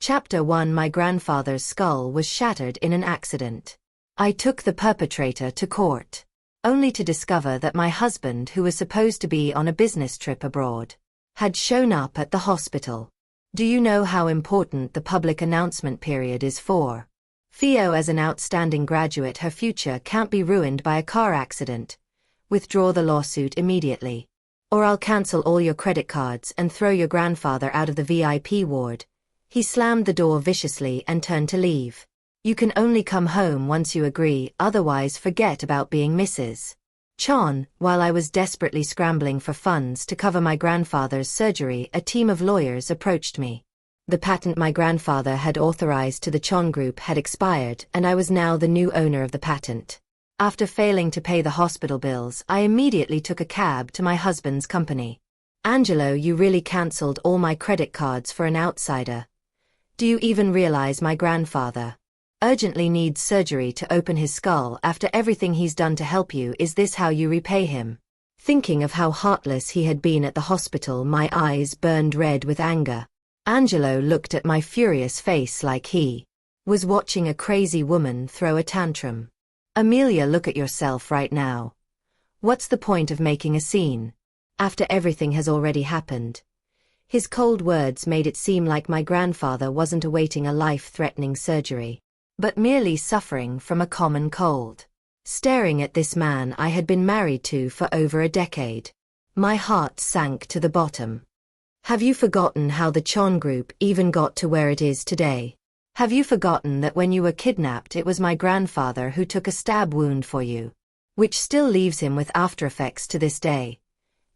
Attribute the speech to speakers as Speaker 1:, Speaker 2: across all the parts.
Speaker 1: Chapter 1. My grandfather's skull was shattered in an accident. I took the perpetrator to court, only to discover that my husband, who was supposed to be on a business trip abroad, had shown up at the hospital. Do you know how important the public announcement period is for Theo? As an outstanding graduate, her future can't be ruined by a car accident. Withdraw the lawsuit immediately, or I'll cancel all your credit cards and throw your grandfather out of the VIP ward. He slammed the door viciously and turned to leave. You can only come home once you agree, otherwise forget about being Mrs. Chon. While I was desperately scrambling for funds to cover my grandfather's surgery, a team of lawyers approached me. The patent my grandfather had authorized to the Chon Group had expired, and I was now the new owner of the patent. After failing to pay the hospital bills, I immediately took a cab to my husband's company. Angelo, you really cancelled all my credit cards for an outsider. Do you even realize my grandfather urgently needs surgery to open his skull after everything he's done to help you? Is this how you repay him? Thinking of how heartless he had been at the hospital, my eyes burned red with anger. Angelo looked at my furious face like he was watching a crazy woman throw a tantrum. Amelia, look at yourself right now. What's the point of making a scene after everything has already happened? His cold words made it seem like my grandfather wasn't awaiting a life-threatening surgery, but merely suffering from a common cold. Staring at this man I had been married to for over a decade, my heart sank to the bottom. Have you forgotten how the Chon Group even got to where it is today? Have you forgotten that when you were kidnapped it was my grandfather who took a stab wound for you, which still leaves him with aftereffects to this day?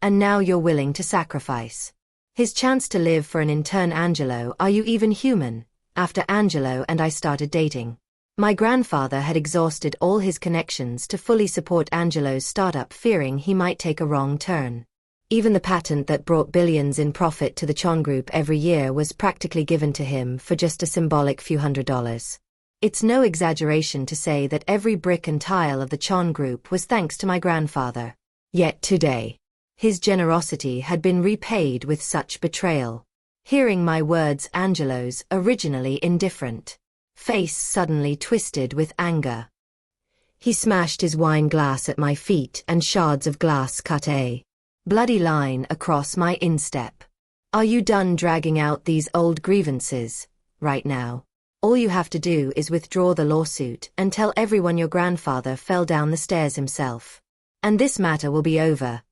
Speaker 1: And now you're willing to sacrifice his chance to live for an intern. Angelo, are you even human? After Angelo and I started dating, my grandfather had exhausted all his connections to fully support Angelo's startup, fearing he might take a wrong turn. Even the patent that brought billions in profit to the Chon Group every year was practically given to him for just a symbolic few $100s. It's no exaggeration to say that every brick and tile of the Chon Group was thanks to my grandfather. Yet today, his generosity had been repaid with such betrayal. Hearing my words, Angelo's originally indifferent face suddenly twisted with anger. He smashed his wine glass at my feet and shards of glass cut a bloody line across my instep. Are you done dragging out these old grievances? Right now, all you have to do is withdraw the lawsuit and tell everyone your grandfather fell down the stairs himself. And this matter will be over.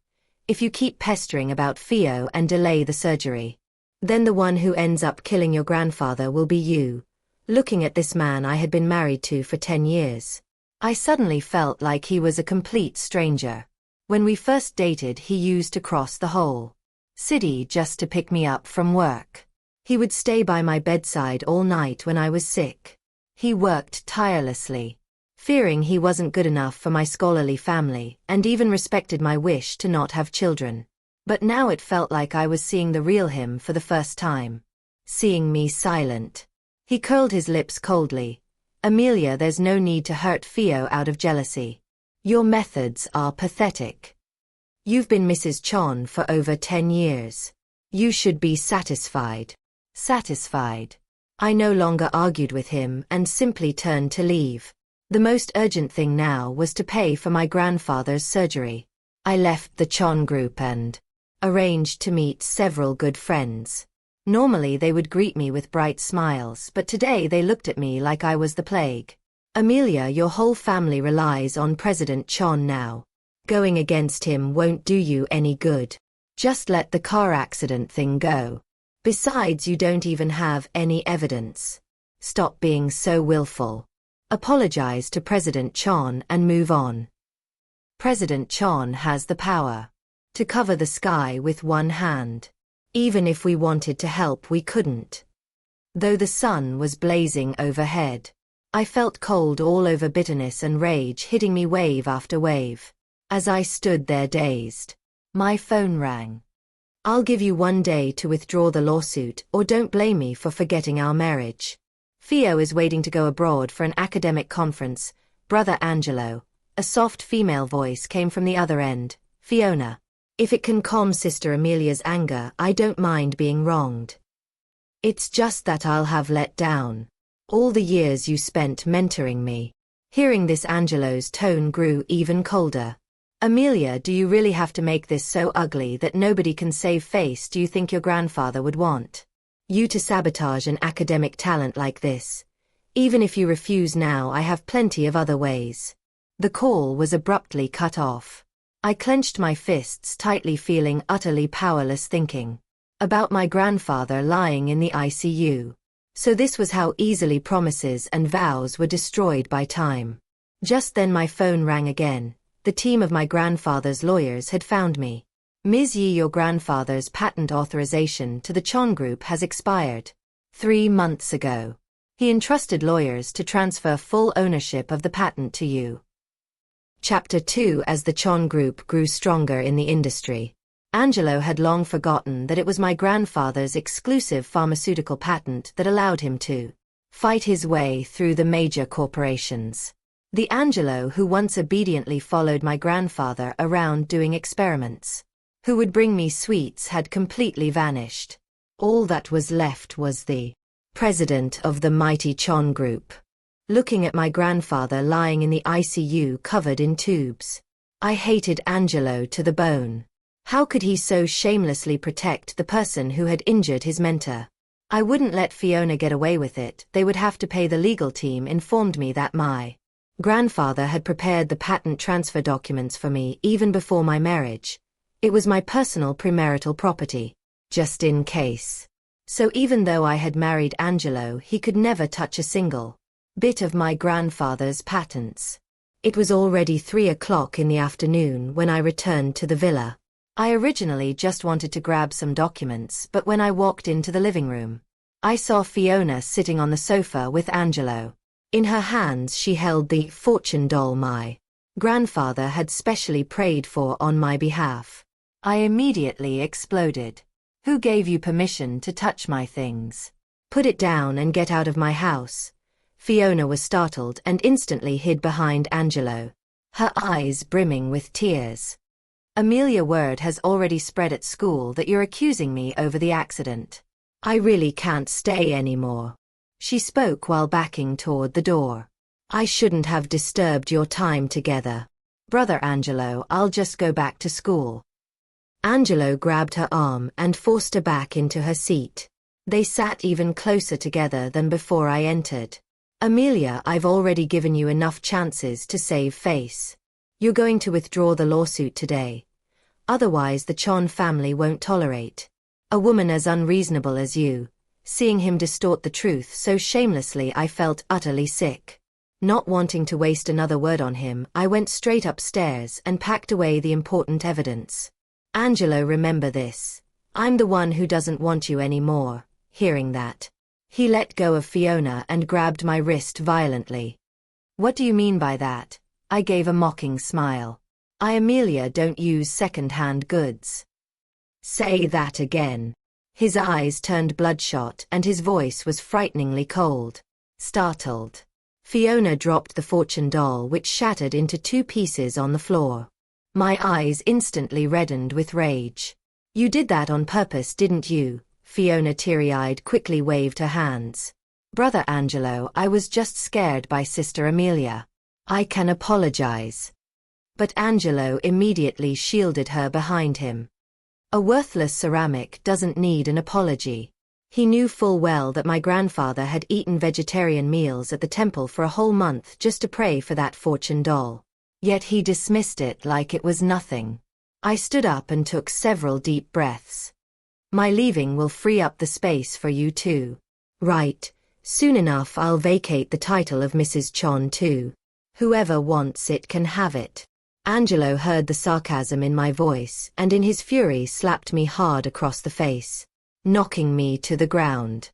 Speaker 1: If you keep pestering about Theo and delay the surgery, then the one who ends up killing your grandfather will be you. Looking at this man I had been married to for 10 years, I suddenly felt like he was a complete stranger. When we first dated, he used to cross the whole city just to pick me up from work. He would stay by my bedside all night when I was sick. He worked tirelessly, fearing he wasn't good enough for my scholarly family, and even respected my wish to not have children. But now it felt like I was seeing the real him for the first time. Seeing me silent, he curled his lips coldly. Amelia, there's no need to hurt Theo out of jealousy. Your methods are pathetic. You've been Mrs. Chon for over 10 years. You should be satisfied. Satisfied. I no longer argued with him and simply turned to leave. The most urgent thing now was to pay for my grandfather's surgery. I left the Chon Group and arranged to meet several good friends. Normally they would greet me with bright smiles, but today they looked at me like I was the plague. Amelia, your whole family relies on President Chon now. Going against him won't do you any good. Just let the car accident thing go. Besides, you don't even have any evidence. Stop being so willful. Apologize to President Chon and move on. President Chon has the power to cover the sky with one hand. Even if we wanted to help, we couldn't. Though the sun was blazing overhead, I felt cold all over, bitterness and rage hitting me wave after wave. As I stood there dazed, my phone rang. I'll give you 1 day to withdraw the lawsuit, or don't blame me for forgetting our marriage. Theo is waiting to go abroad for an academic conference. Brother Angelo. A soft female voice came from the other end. Fiona. If it can calm Sister Amelia's anger, I don't mind being wronged. It's just that I'll have let down all the years you spent mentoring me. Hearing this, Angelo's tone grew even colder. Amelia, do you really have to make this so ugly that nobody can save face? Do you think your grandfather would want you to sabotage an academic talent like this? Even if you refuse now, I have plenty of other ways. The call was abruptly cut off. I clenched my fists tightly, feeling utterly powerless, thinking about my grandfather lying in the ICU. So this was how easily promises and vows were destroyed by time. Just then my phone rang again. The team of my grandfather's lawyers had found me. Ms. Yi, your grandfather's patent authorization to the Chon Group has expired 3 months ago. He entrusted lawyers to transfer full ownership of the patent to you. Chapter 2. As the Chon Group grew stronger in the industry, Angelo had long forgotten that it was my grandfather's exclusive pharmaceutical patent that allowed him to fight his way through the major corporations. The Angelo who once obediently followed my grandfather around doing experiments, who would bring me sweets, had completely vanished. All that was left was the president of the mighty Chon Group. Looking at my grandfather lying in the ICU covered in tubes, I hated Angelo to the bone. How could he so shamelessly protect the person who had injured his mentor? I wouldn't let Fiona get away with it. They would have to pay. The legal team informed me that my grandfather had prepared the patent transfer documents for me even before my marriage. It was my personal premarital property, just in case. So even though I had married Angelo, he could never touch a single bit of my grandfather's patents. It was already 3 o'clock in the afternoon when I returned to the villa. I originally just wanted to grab some documents, but when I walked into the living room, I saw Fiona sitting on the sofa with Angelo. In her hands she held the fortune doll my grandfather had specially prayed for on my behalf. I immediately exploded. Who gave you permission to touch my things? Put it down and get out of my house. Fiona was startled and instantly hid behind Angelo, her eyes brimming with tears. Amelia, word has already spread at school that you're accusing me over the accident. I really can't stay anymore. She spoke while backing toward the door. I shouldn't have disturbed your time together. Brother Angelo, I'll just go back to school. Angelo grabbed her arm and forced her back into her seat. They sat even closer together than before I entered. Amelia, I've already given you enough chances to save face. You're going to withdraw the lawsuit today. Otherwise the Chon family won't tolerate a woman as unreasonable as you. Seeing him distort the truth so shamelessly, I felt utterly sick. Not wanting to waste another word on him, I went straight upstairs and packed away the important evidence. Angelo, remember this. I'm the one who doesn't want you anymore. Hearing that, he let go of Fiona and grabbed my wrist violently. What do you mean by that? I gave a mocking smile. Amelia, don't use second-hand goods. Say that again. His eyes turned bloodshot and his voice was frighteningly cold. Startled, Fiona dropped the fortune doll, which shattered into 2 pieces on the floor. My eyes instantly reddened with rage. You did that on purpose, didn't you? Fiona, teary-eyed, quickly waved her hands. Brother Angelo, I was just scared by Sister Amelia. I can apologize. But Angelo immediately shielded her behind him. A worthless ceramic doesn't need an apology. He knew full well that my grandfather had eaten vegetarian meals at the temple for a whole month just to pray for that fortune doll. Yet he dismissed it like it was nothing. I stood up and took several deep breaths. My leaving will free up the space for you too. Right, soon enough I'll vacate the title of Mrs. Chon too. Whoever wants it can have it. Angelo heard the sarcasm in my voice and in his fury slapped me hard across the face, knocking me to the ground.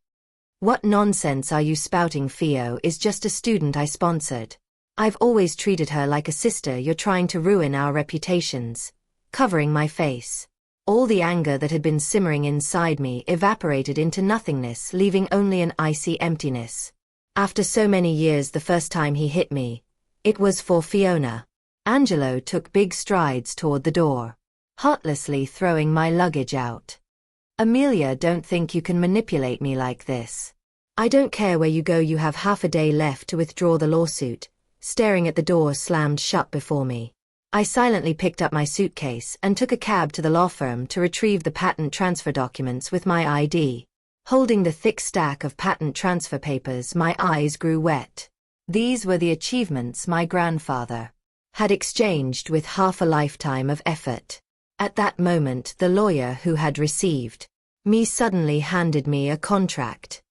Speaker 1: What nonsense are you spouting? Fio is just a student I sponsored. I've always treated her like a sister. You're trying to ruin our reputations. Covering my face. All the anger that had been simmering inside me evaporated into nothingness, leaving only an icy emptiness. After so many years, the first time he hit me, it was for Fiona. Angelo took big strides toward the door, heartlessly throwing my luggage out. Amelia, don't think you can manipulate me like this. I don't care where you go, you have half a day left to withdraw the lawsuit. Staring at the door slammed shut before me, I silently picked up my suitcase and took a cab to the law firm to retrieve the patent transfer documents with my ID. Holding the thick stack of patent transfer papers, my eyes grew wet. These were the achievements my grandfather had exchanged with half a lifetime of effort. At that moment, the lawyer who had received me suddenly handed me a contract.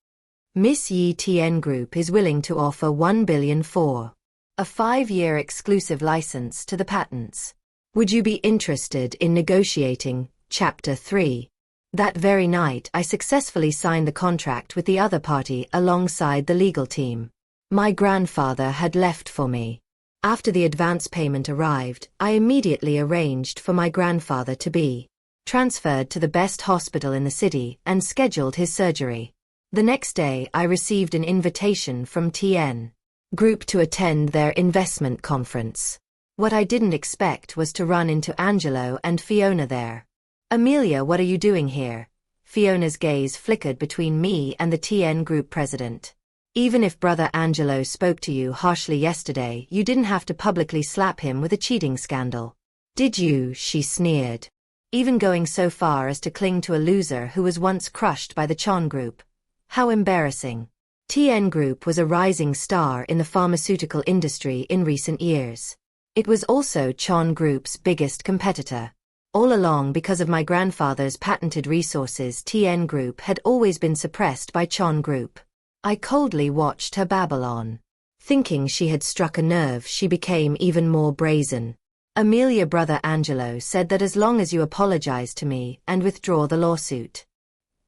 Speaker 1: Miss Yi TN Group is willing to offer $1 billion for a 5-year exclusive license to the patents. Would you be interested in negotiating? Chapter 3. That very night, I successfully signed the contract with the other party alongside the legal team my grandfather had left for me. After the advance payment arrived, I immediately arranged for my grandfather to be transferred to the best hospital in the city and scheduled his surgery. The next day, I received an invitation from TN Group to attend their investment conference. What I didn't expect was to run into Angelo and Fiona there. Amelia, what are you doing here? Fiona's gaze flickered between me and the TN Group president. Even if brother Angelo spoke to you harshly yesterday, you didn't have to publicly slap him with a cheating scandal. Did you? She sneered. Even going so far as to cling to a loser who was once crushed by the Chon Group. How embarrassing. TN Group was a rising star in the pharmaceutical industry in recent years. It was also Chon Group's biggest competitor. All along, because of my grandfather's patented resources, TN Group had always been suppressed by Chon Group. I coldly watched her babble on. Thinking she had struck a nerve, she became even more brazen. Amelia, brother Angelo said that as long as you apologize to me and withdraw the lawsuit,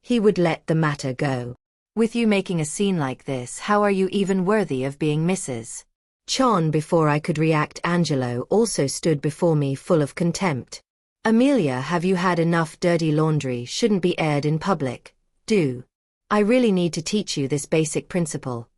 Speaker 1: he would let the matter go. With you making a scene like this, how are you even worthy of being Mrs. Chon? Before I could react, Angelo also stood before me full of contempt. Amelia, have you had enough? Dirty laundry shouldn't be aired in public. Do I really need to teach you this basic principle?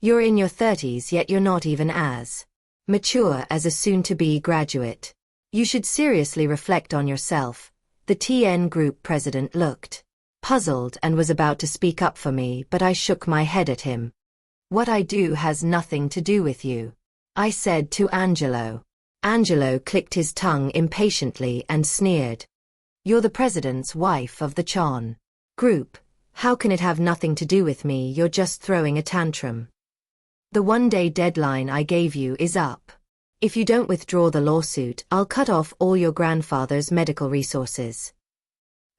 Speaker 1: You're in your 30s, yet you're not even as mature as a soon-to-be graduate. You should seriously reflect on yourself. The TN Group president looked puzzled and was about to speak up for me, but I shook my head at him. What I do has nothing to do with you, I said to Angelo. Angelo clicked his tongue impatiently and sneered. You're the president's wife of the Chon Group. How can it have nothing to do with me? You're just throwing a tantrum. The one-day deadline I gave you is up. If you don't withdraw the lawsuit, I'll cut off all your grandfather's medical resources.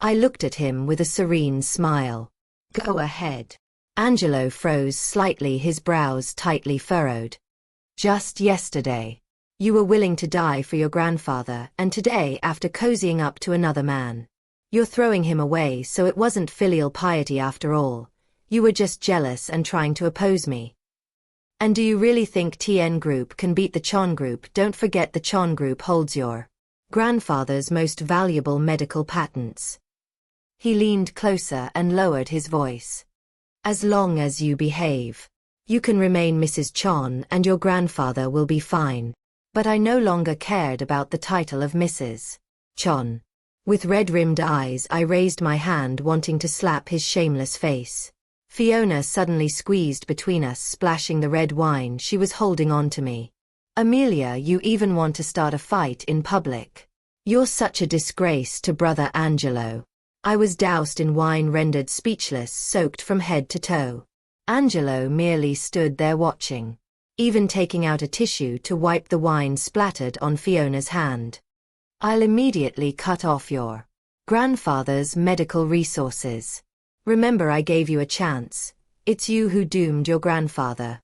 Speaker 1: I looked at him with a serene smile. Go ahead. Angelo froze slightly, his brows tightly furrowed. Just yesterday, you were willing to die for your grandfather, and today, after cozying up to another man, you're throwing him away. So it wasn't filial piety after all. You were just jealous and trying to oppose me. And do you really think TN Group can beat the Chon Group? Don't forget the Chon Group holds your grandfather's most valuable medical patents. He leaned closer and lowered his voice. As long as you behave, you can remain Mrs. Chon and your grandfather will be fine. But I no longer cared about the title of Mrs. Chon. With red-rimmed eyes, I raised my hand, wanting to slap his shameless face. Fiona suddenly squeezed between us, splashing the red wine she was holding on to me. Amelia, you even want to start a fight in public. You're such a disgrace to brother Angelo. I was doused in wine, rendered speechless, soaked from head to toe. Angelo merely stood there watching, even taking out a tissue to wipe the wine splattered on Fiona's hand. I'll immediately cut off your grandfather's medical resources. Remember, I gave you a chance. It's you who doomed your grandfather.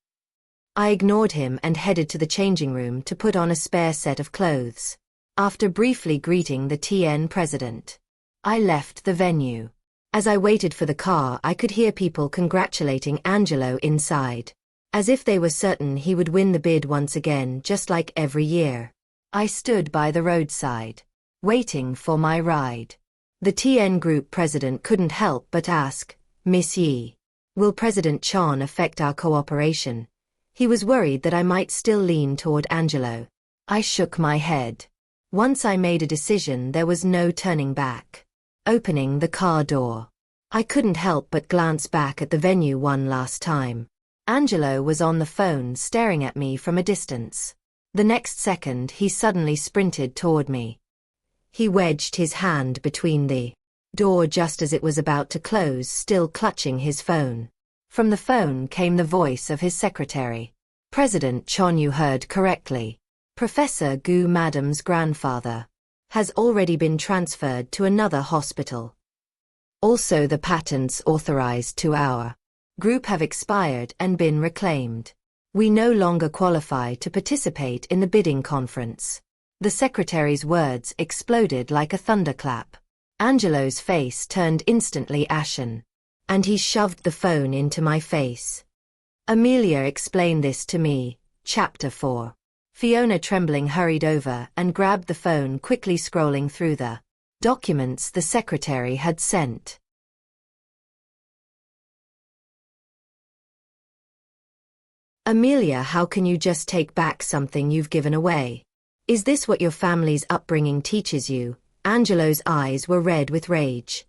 Speaker 1: I ignored him and headed to the changing room to put on a spare set of clothes. After briefly greeting the TN president, I left the venue. As I waited for the car, I could hear people congratulating Angelo inside, as if they were certain he would win the bid once again, just like every year. I stood by the roadside, waiting for my ride. The TN Group president couldn't help but ask, Miss Yi, will President Chon affect our cooperation? He was worried that I might still lean toward Angelo. I shook my head. Once I made a decision, there was no turning back. opening the car door. I couldn't help but glance back at the venue one last time. Angelo was on the phone staring at me from a distance. The next second he suddenly sprinted toward me. He wedged his hand between the door just as it was about to close, still clutching his phone. From the phone came the voice of his secretary. President Chon, you heard correctly. Professor Gu, Madam's grandfather, has already been transferred to another hospital. Also, the patents authorized to our group have expired and been reclaimed. We no longer qualify to participate in the bidding conference. The secretary's words exploded like a thunderclap. Angelo's face turned instantly ashen, and he shoved the phone into my face. Amelia explained this to me. Chapter 4. Fiona, trembling, hurried over and grabbed the phone, quickly scrolling through the documents the secretary had sent. Amelia, how can you just take back something you've given away? Is this what your family's upbringing teaches you? Angelo's eyes were red with rage.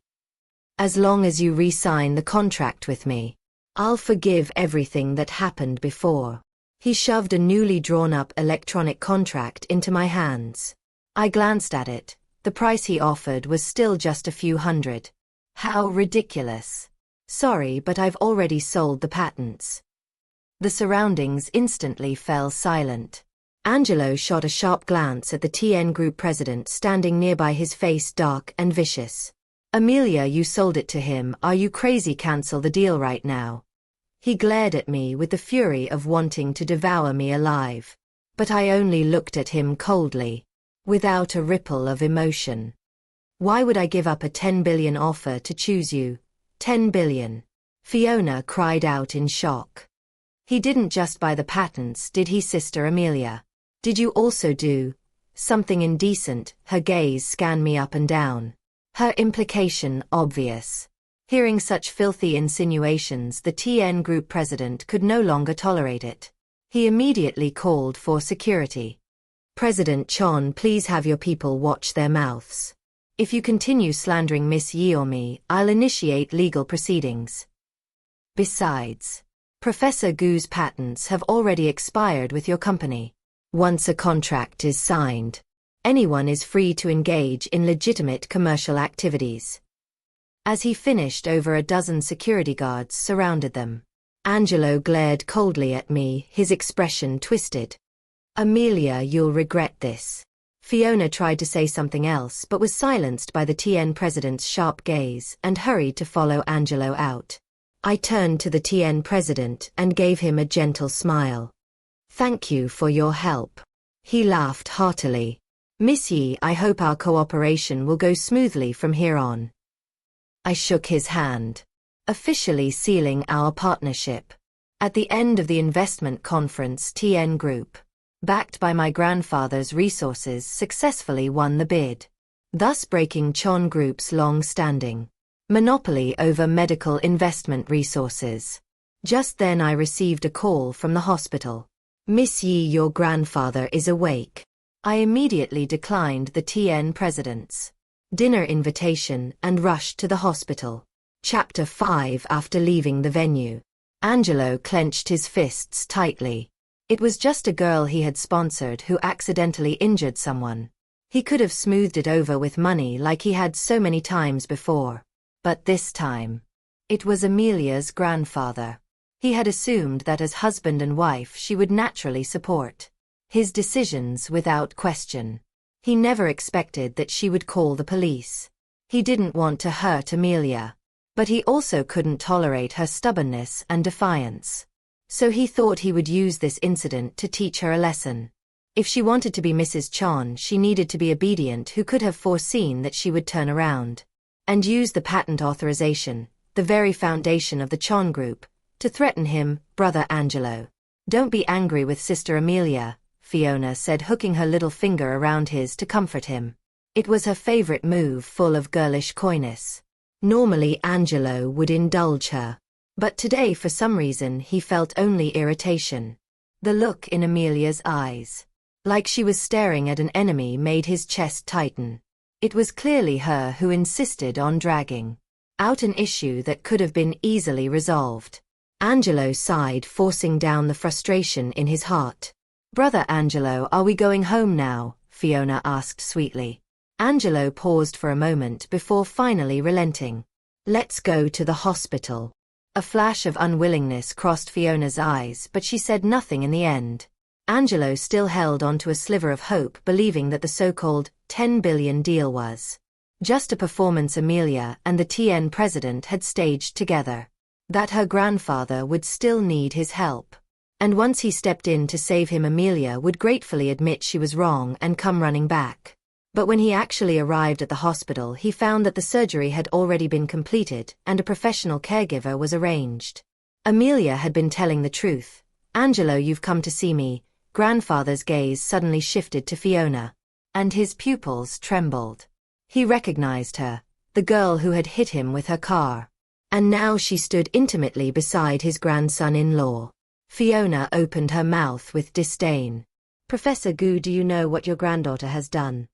Speaker 1: As long as you re-sign the contract with me, I'll forgive everything that happened before. He shoved a newly drawn-up electronic contract into my hands. I glanced at it. The price he offered was still just a few hundred. How ridiculous. Sorry, but I've already sold the patents. The surroundings instantly fell silent. Angelo shot a sharp glance at the TN Group president standing nearby, his face dark and vicious. Amelia, you sold it to him. Are you crazy? Cancel the deal right now. He glared at me with the fury of wanting to devour me alive. But I only looked at him coldly, without a ripple of emotion. Why would I give up a 10 billion offer to choose you? 10 billion. Fiona cried out in shock. He didn't just buy the patents, did he, Sister Amelia? Did you also do something indecent? Her gaze scanned me up and down, her implication obvious. Hearing such filthy insinuations, the TN Group president could no longer tolerate it. He immediately called for security. President Chon, please have your people watch their mouths. If you continue slandering Miss Yi or me, I'll initiate legal proceedings. Besides, Professor Gu's patents have already expired with your company. Once a contract is signed, anyone is free to engage in legitimate commercial activities. As he finished, over a dozen security guards surrounded them. Angelo glared coldly at me, his expression twisted. Amelia, you'll regret this. Fiona tried to say something else but was silenced by the TN president's sharp gaze and hurried to follow Angelo out. I turned to the TN president and gave him a gentle smile. Thank you for your help. He laughed heartily. Miss Yi, I hope our cooperation will go smoothly from here on. I shook his hand, officially sealing our partnership. At the end of the investment conference, TN Group, backed by my grandfather's resources, successfully won the bid, thus breaking Chon Group's long-standing monopoly over medical investment resources. Just then I received a call from the hospital. Miss Yi, your grandfather is awake. I immediately declined the TN president's dinner invitation and rushed to the hospital. Chapter 5. After leaving the venue, Angelo clenched his fists tightly. It was just a girl he had sponsored who accidentally injured someone. He could have smoothed it over with money like he had so many times before. But this time, it was Amelia's grandfather. He had assumed that as husband and wife she would naturally support his decisions without question. He never expected that she would call the police. He didn't want to hurt Amelia, but he also couldn't tolerate her stubbornness and defiance. So he thought he would use this incident to teach her a lesson. If she wanted to be Mrs. Chon, she needed to be obedient. Who could have foreseen that she would turn around and use the patent authorization, the very foundation of the Chon Group, to threaten him? Brother Angelo, don't be angry with Sister Amelia, Fiona said, hooking her little finger around his to comfort him. It was her favorite move, full of girlish coyness. Normally Angelo would indulge her, but today for some reason he felt only irritation. The look in Amelia's eyes, like she was staring at an enemy, made his chest tighten. It was clearly her who insisted on dragging out an issue that could have been easily resolved. Angelo sighed, forcing down the frustration in his heart. "Brother Angelo, are we going home now?" Fiona asked sweetly. Angelo paused for a moment before finally relenting. "Let's go to the hospital." A flash of unwillingness crossed Fiona's eyes, but she said nothing in the end. Angelo still held on to a sliver of hope, believing that the so-called 10 billion deal was just a performance Amelia and the TN president had staged together. That her grandfather would still need his help. And once he stepped in to save him, Amelia would gratefully admit she was wrong and come running back. But when he actually arrived at the hospital, he found that the surgery had already been completed and a professional caregiver was arranged. Amelia had been telling the truth. "Angelo, you've come to see me." Grandfather's gaze suddenly shifted to Fiona, and his pupils trembled. He recognized her, the girl who had hit him with her car. And now she stood intimately beside his grandson-in-law. Fiona opened her mouth with disdain. "Professor Gu, do you know what your granddaughter has done?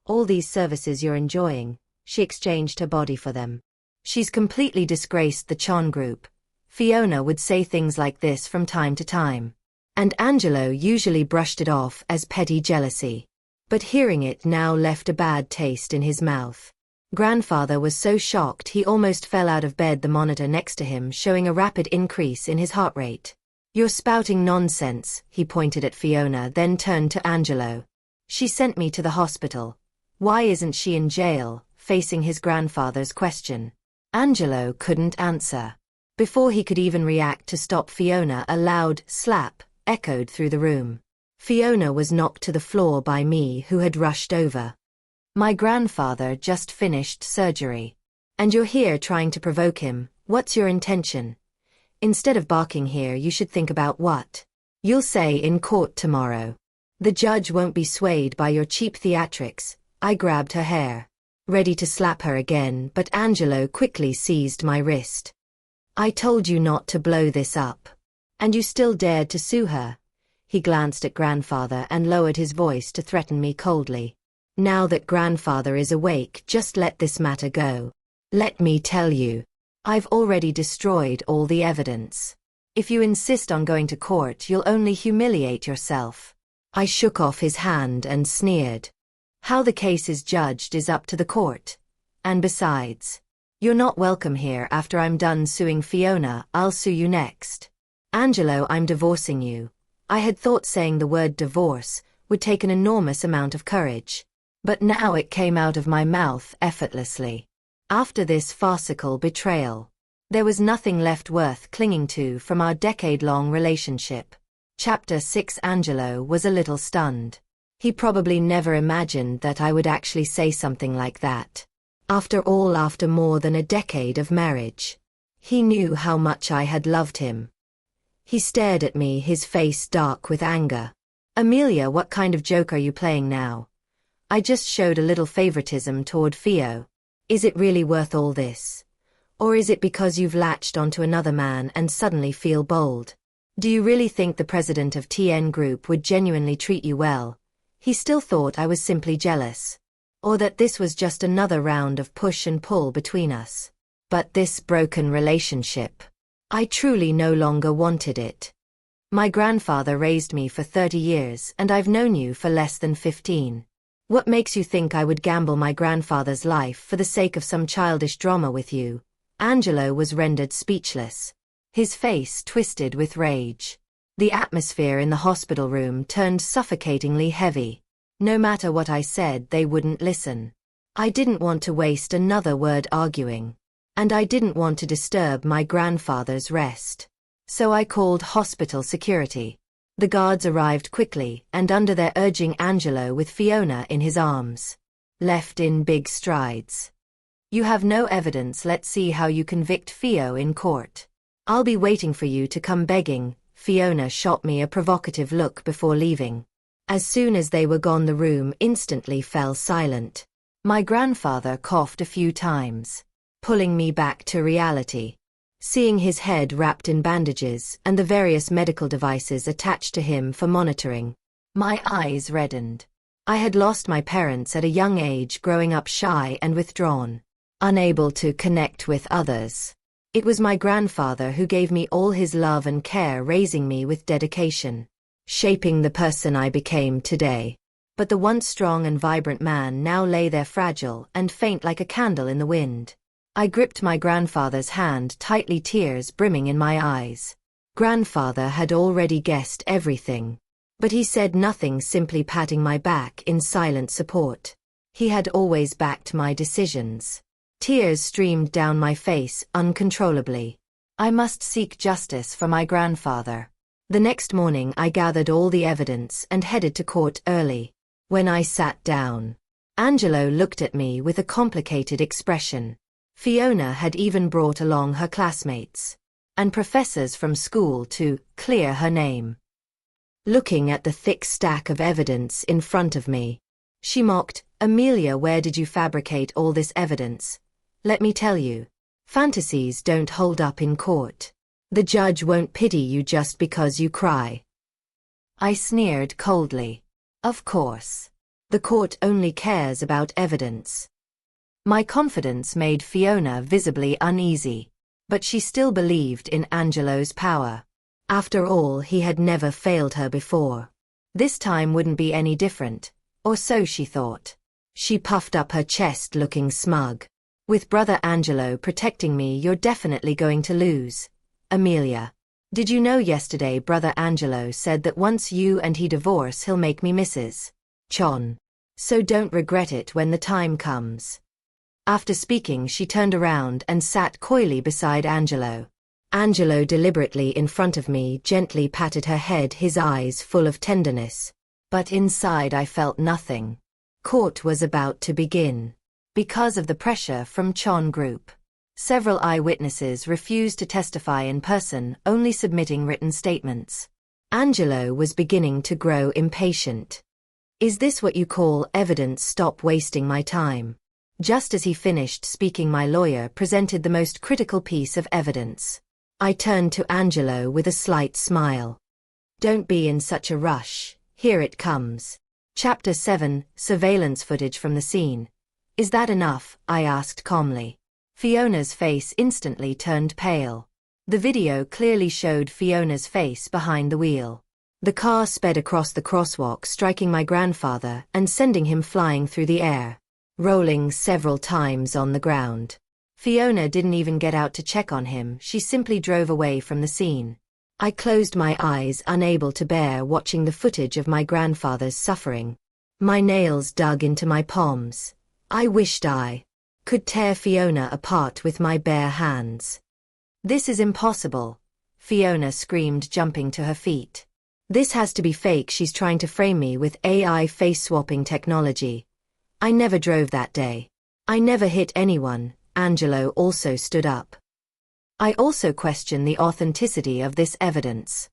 Speaker 1: All these services you're enjoying, she exchanged her body for them. She's completely disgraced the Chon group." Fiona would say things like this from time to time, and Angelo usually brushed it off as petty jealousy. But hearing it now left a bad taste in his mouth. Grandfather was so shocked he almost fell out of bed, the monitor next to him showing a rapid increase in his heart rate. "You're spouting nonsense," he pointed at Fiona, then turned to Angelo. "She sent me to the hospital. Why isn't she in jail?" Facing his grandfather's question, Angelo couldn't answer. Before he could even react to stop Fiona, a loud slap echoed through the room. Fiona was knocked to the floor by me, who had rushed over. "My grandfather just finished surgery. And you're here trying to provoke him. What's your intention? Instead of barking here, you should think about what you'll say in court tomorrow. The judge won't be swayed by your cheap theatrics." I grabbed her hair, ready to slap her again, but Angelo quickly seized my wrist. "I told you not to blow this up. And you still dared to sue her." He glanced at grandfather and lowered his voice to threaten me coldly. "Now that grandfather is awake, just let this matter go. Let me tell you, I've already destroyed all the evidence. If you insist on going to court, you'll only humiliate yourself." I shook off his hand and sneered. "How the case is judged is up to the court. And besides, you're not welcome here. After I'm done suing Fiona, I'll sue you next. Angelo, I'm divorcing you." I had thought saying the word divorce would take an enormous amount of courage, but now it came out of my mouth effortlessly. After this farcical betrayal, there was nothing left worth clinging to from our decade-long relationship. Chapter 6. Angelo was a little stunned. He probably never imagined that I would actually say something like that. After all, after more than a decade of marriage, he knew how much I had loved him. He stared at me, his face dark with anger. "Amelia, what kind of joke are you playing now? I just showed a little favoritism toward Fio. Is it really worth all this? Or is it because you've latched onto another man and suddenly feel bold? Do you really think the president of TN Group would genuinely treat you well?" He still thought I was simply jealous, or that this was just another round of push and pull between us. But this broken relationship, I truly no longer wanted it. My grandfather raised me for 30 years and I've known you for less than 15. What makes you think I would gamble my grandfather's life for the sake of some childish drama with you? Angelo was rendered speechless, his face twisted with rage. The atmosphere in the hospital room turned suffocatingly heavy. No matter what I said, they wouldn't listen. I didn't want to waste another word arguing, and I didn't want to disturb my grandfather's rest. So I called hospital security. The guards arrived quickly, and under their urging, Angelo, with Fiona in his arms, left in big strides. "You have no evidence. Let's see how you convict Fio in court. I'll be waiting for you to come begging." Fiona shot me a provocative look before leaving. As soon as they were gone, the room instantly fell silent. My grandfather coughed a few times, pulling me back to reality. Seeing his head wrapped in bandages and the various medical devices attached to him for monitoring, my eyes reddened. I had lost my parents at a young age, growing up shy and withdrawn, unable to connect with others. It was my grandfather who gave me all his love and care, raising me with dedication, shaping the person I became today. But the once strong and vibrant man now lay there fragile and faint like a candle in the wind. I gripped my grandfather's hand tightly, tears brimming in my eyes. Grandfather had already guessed everything. But he said nothing, simply patting my back in silent support. He had always backed my decisions. Tears streamed down my face uncontrollably. I must seek justice for my grandfather. The next morning I gathered all the evidence and headed to court early. When I sat down, Angelo looked at me with a complicated expression. Fiona had even brought along her classmates and professors from school to clear her name. Looking at the thick stack of evidence in front of me, she mocked, "Amelia, where did you fabricate all this evidence? Let me tell you, fantasies don't hold up in court. The judge won't pity you just because you cry." I sneered coldly. Of course. The court only cares about evidence. My confidence made Fiona visibly uneasy, but she still believed in Angelo's power. After all, he had never failed her before. This time wouldn't be any different, or so she thought. She puffed up her chest, looking smug. "With Brother Angelo protecting me, you're definitely going to lose. Amelia, did you know yesterday Brother Angelo said that once you and he divorce, he'll make me Mrs. Chon. So don't regret it when the time comes." After speaking, she turned around and sat coyly beside Angelo. Angelo, deliberately in front of me, gently patted her head, his eyes full of tenderness. But inside I felt nothing. Court was about to begin. Because of the pressure from Chon Group, several eyewitnesses refused to testify in person, only submitting written statements. Angelo was beginning to grow impatient. "Is this what you call evidence? Stop wasting my time." Just as he finished speaking, my lawyer presented the most critical piece of evidence. I turned to Angelo with a slight smile. "Don't be in such a rush, here it comes." Chapter 7, Surveillance Footage from the Scene. "Is that enough?" I asked calmly. Fiona's face instantly turned pale. The video clearly showed Fiona's face behind the wheel. The car sped across the crosswalk, striking my grandfather and sending him flying through the air, rolling several times on the ground. Fiona didn't even get out to check on him, she simply drove away from the scene. I closed my eyes, unable to bear watching the footage of my grandfather's suffering. My nails dug into my palms. I wished I could tear Fiona apart with my bare hands. "This is impossible," Fiona screamed, jumping to her feet. "This has to be fake. She's trying to frame me with AI face-swapping technology. I never drove that day. I never hit anyone." Angelo also stood up. "I also question the authenticity of this evidence."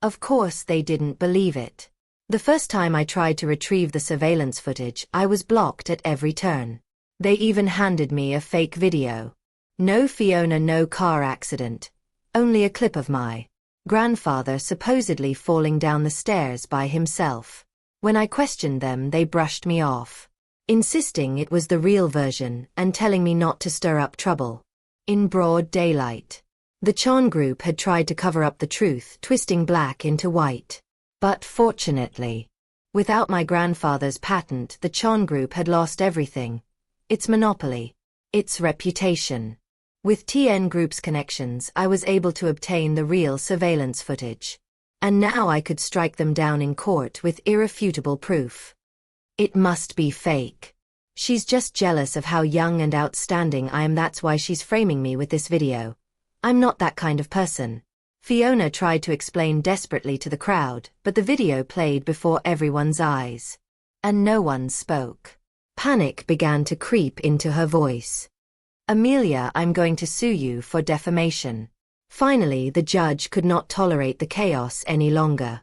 Speaker 1: Of course they didn't believe it. The first time I tried to retrieve the surveillance footage, I was blocked at every turn. They even handed me a fake video. No Fiona, no car accident. Only a clip of my grandfather supposedly falling down the stairs by himself. When I questioned them, they brushed me off, insisting it was the real version and telling me not to stir up trouble. In broad daylight, the Chon Group had tried to cover up the truth, twisting black into white. But fortunately, without my grandfather's patent, the Chon Group had lost everything. Its monopoly, its reputation. With TN Group's connections, I was able to obtain the real surveillance footage. And now I could strike them down in court with irrefutable proof. It must be fake. She's just jealous of how young and outstanding I am. That's why she's framing me with this video. I'm not that kind of person. Fiona tried to explain desperately to the crowd, but the video played before everyone's eyes. And no one spoke. Panic began to creep into her voice. "Amelia, I'm going to sue you for defamation." Finally, the judge could not tolerate the chaos any longer.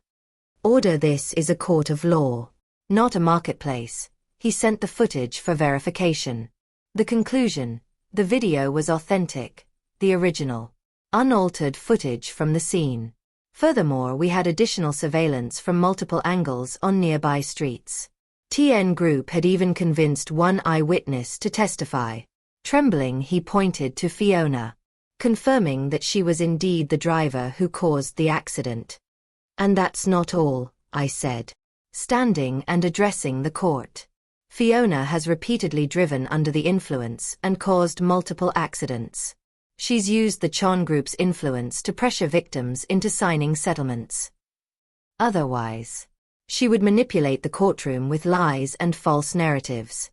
Speaker 1: "Order, this is a court of law, not a marketplace." He sent the footage for verification. The conclusion: the video was authentic, the original, unaltered footage from the scene. Furthermore, we had additional surveillance from multiple angles on nearby streets. TN Group had even convinced one eyewitness to testify. Trembling, he pointed to Fiona, confirming that she was indeed the driver who caused the accident. "And that's not all," I said, standing and addressing the court. "Fiona has repeatedly driven under the influence and caused multiple accidents. She's used the Chon Group's influence to pressure victims into signing settlements. Otherwise, she would manipulate the courtroom with lies and false narratives.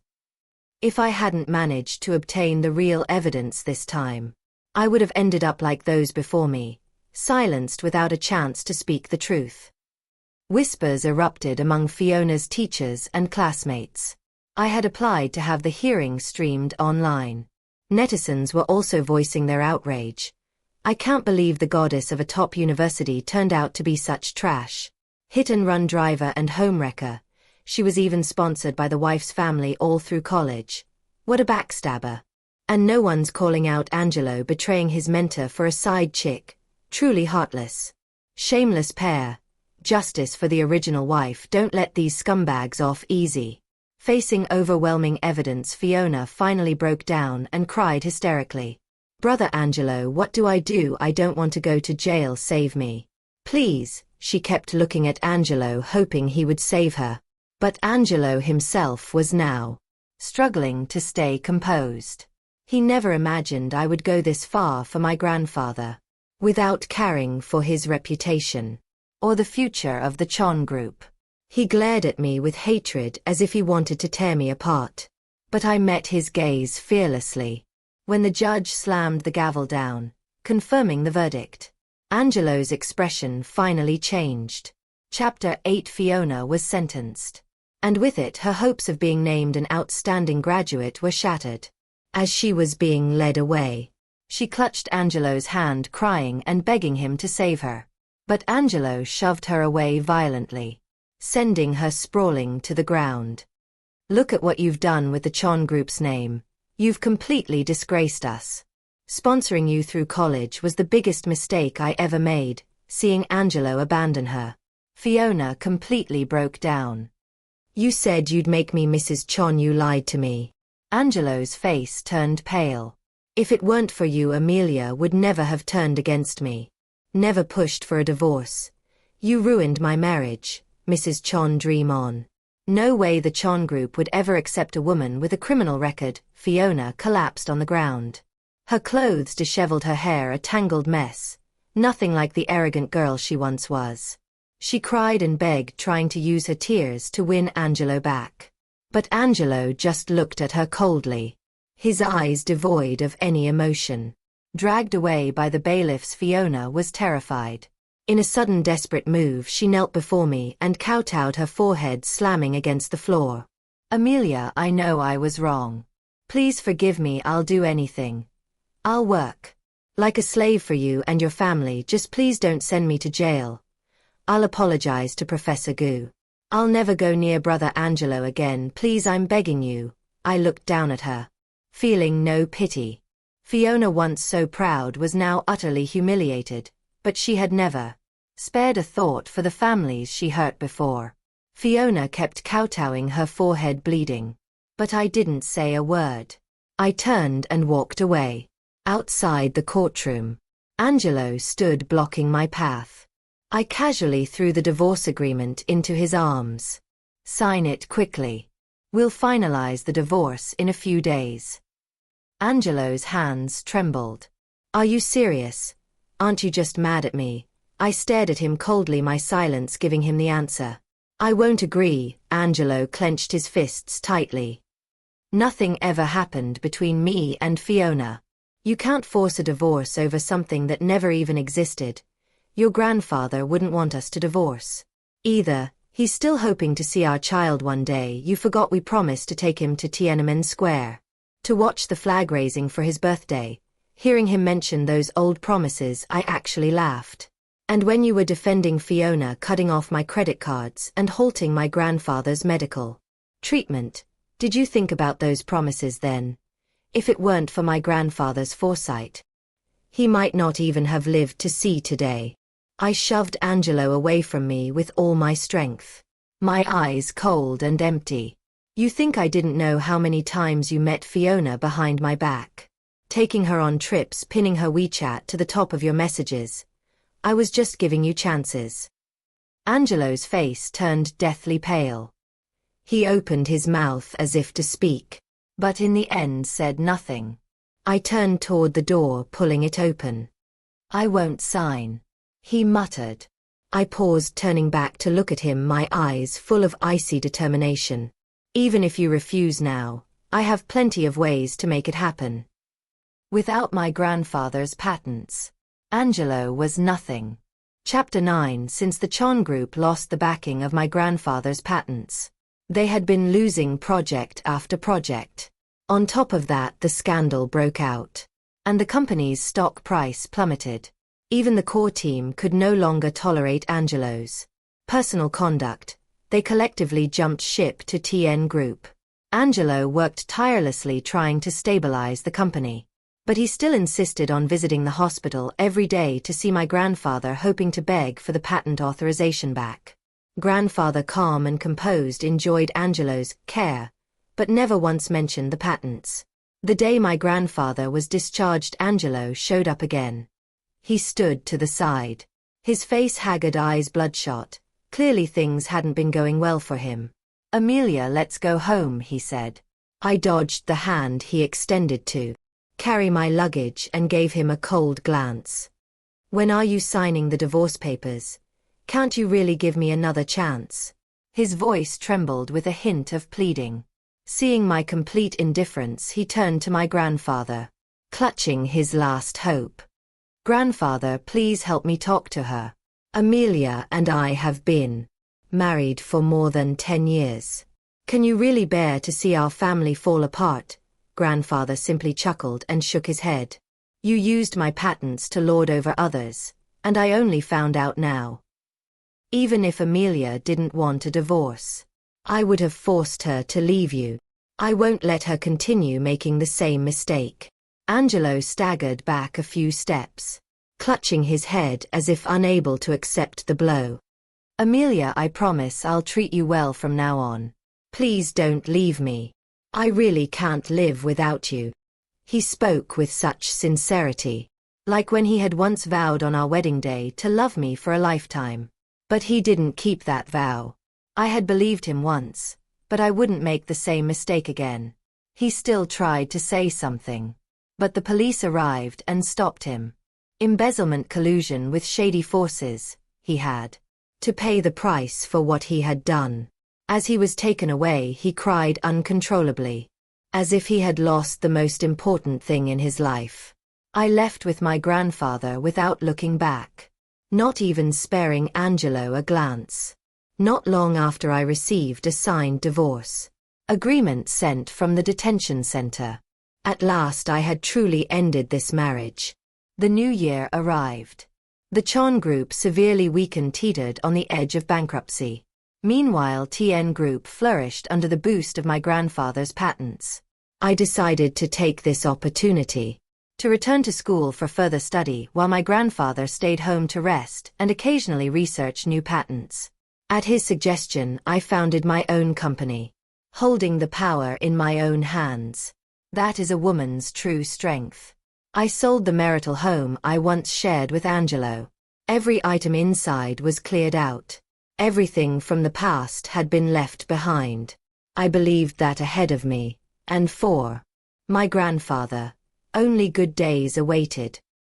Speaker 1: If I hadn't managed to obtain the real evidence this time, I would have ended up like those before me, silenced without a chance to speak the truth." Whispers erupted among Fiona's teachers and classmates. I had applied to have the hearing streamed online. Netizens were also voicing their outrage. "I can't believe the goddess of a top university turned out to be such trash. Hit-and-run driver and homewrecker. She was even sponsored by the wife's family all through college. What a backstabber. And no one's calling out Angelo betraying his mentor for a side chick. Truly heartless. Shameless pair. Justice for the original wife. Don't let these scumbags off easy." Facing overwhelming evidence, Fiona finally broke down and cried hysterically. "Brother Angelo, what do? I don't want to go to jail. Save me. Please." She kept looking at Angelo, hoping he would save her. But Angelo himself was now struggling to stay composed. He never imagined I would go this far for my grandfather, without caring for his reputation, or the future of the Chon Group. He glared at me with hatred as if he wanted to tear me apart. But I met his gaze fearlessly. When the judge slammed the gavel down, confirming the verdict, Angelo's expression finally changed. Chapter 8. Fiona was sentenced. And with it, her hopes of being named an outstanding graduate were shattered. As she was being led away, she clutched Angelo's hand, crying and begging him to save her. But Angelo shoved her away violently, sending her sprawling to the ground. "Look at what you've done with the Chon Group's name. You've completely disgraced us. Sponsoring you through college was the biggest mistake I ever made." Seeing Angelo abandon her, Fiona completely broke down. "You said you'd make me Mrs. Chon. You lied to me." Angelo's face turned pale. "If it weren't for you, Amelia would never have turned against me. Never pushed for a divorce. You ruined my marriage, Mrs. Chon. Dream on. No way the Chon Group would ever accept a woman with a criminal record." Fiona collapsed on the ground. Her clothes disheveled, her hair a tangled mess. Nothing like the arrogant girl she once was. She cried and begged, trying to use her tears to win Angelo back. But Angelo just looked at her coldly, his eyes devoid of any emotion. Dragged away by the bailiffs, Fiona was terrified. In a sudden desperate move, she knelt before me and kowtowed, her forehead slamming against the floor. "Amelia, I know I was wrong. Please forgive me. I'll do anything. I'll work like a slave for you and your family. Just please don't send me to jail. I'll apologize to Professor Gu. I'll never go near Brother Angelo again. Please, I'm begging you." I looked down at her, feeling no pity. Fiona, once so proud, was now utterly humiliated, but she had never spared a thought for the families she hurt before. Fiona kept kowtowing, her forehead bleeding. But I didn't say a word. I turned and walked away. Outside the courtroom, Angelo stood blocking my path. I casually threw the divorce agreement into his arms. "Sign it quickly. We'll finalize the divorce in a few days." Angelo's hands trembled. "Are you serious? Aren't you just mad at me?" I stared at him coldly, my silence giving him the answer. "I won't agree." Angelo clenched his fists tightly. "Nothing ever happened between me and Fiona. You can't force a divorce over something that never even existed. Your grandfather wouldn't want us to divorce either. He's still hoping to see our child one day. You forgot we promised to take him to Tiananmen Square to watch the flag raising for his birthday." Hearing him mention those old promises, I actually laughed. "And when you were defending Fiona, cutting off my credit cards and halting my grandfather's medical treatment, did you think about those promises then? If it weren't for my grandfather's foresight, he might not even have lived to see today." I shoved Angelo away from me with all my strength. My eyes cold and empty. You think I didn't know how many times you met Fiona behind my back? Taking her on trips, pinning her WeChat to the top of your messages. I was just giving you chances. Angelo's face turned deathly pale. He opened his mouth as if to speak, but in the end said nothing. I turned toward the door, pulling it open. I won't sign, he muttered. I paused, turning back to look at him, my eyes full of icy determination. Even if you refuse now, I have plenty of ways to make it happen. Without my grandfather's patents, Angelo was nothing. Chapter 9. Since the Chon Group lost the backing of my grandfather's patents, they had been losing project after project. On top of that, the scandal broke out, and the company's stock price plummeted. Even the core team could no longer tolerate Angelo's personal conduct. They collectively jumped ship to TN Group. Angelo worked tirelessly trying to stabilize the company, but he still insisted on visiting the hospital every day to see my grandfather, hoping to beg for the patent authorization back. Grandfather, calm and composed, enjoyed Angelo's care, but never once mentioned the patents. The day my grandfather was discharged, Angelo showed up again. He stood to the side, his face haggard, eyes bloodshot. Clearly things hadn't been going well for him. Amelia, let's go home, he said. I dodged the hand he extended to carry my luggage and gave him a cold glance. When are you signing the divorce papers? Can't you really give me another chance? His voice trembled with a hint of pleading. Seeing my complete indifference, he turned to my grandfather, clutching his last hope. Grandfather, please help me talk to her. Amelia and I have been married for more than 10 years. Can you really bear to see our family fall apart? Grandfather simply chuckled and shook his head. You used my patents to lord over others, and I only found out now. Even if Amelia didn't want a divorce, I would have forced her to leave you. I won't let her continue making the same mistake. Angelo staggered back a few steps, clutching his head as if unable to accept the blow. Amelia, I promise I'll treat you well from now on. Please don't leave me. I really can't live without you. He spoke with such sincerity, like when he had once vowed on our wedding day to love me for a lifetime. But he didn't keep that vow. I had believed him once, but I wouldn't make the same mistake again. He still tried to say something, but the police arrived and stopped him. Embezzlement, collusion with shady forces. He had to pay the price for what he had done. As he was taken away, he cried uncontrollably, as if he had lost the most important thing in his life. I left with my grandfather without looking back, not even sparing Angelo a glance. Not long after, I received a signed divorce agreement sent from the detention center. At last I had truly ended this marriage. The new year arrived. The Chon Group, severely weakened, teetered on the edge of bankruptcy. Meanwhile, TN Group flourished under the boost of my grandfather's patents. I decided to take this opportunity to return to school for further study, while my grandfather stayed home to rest and occasionally research new patents. At his suggestion, I founded my own company, holding the power in my own hands. That is a woman's true strength. I sold the marital home I once shared with Angelo. Every item inside was cleared out. Everything from the past had been left behind. I believed that ahead of me, and for my grandfather, only good days awaited.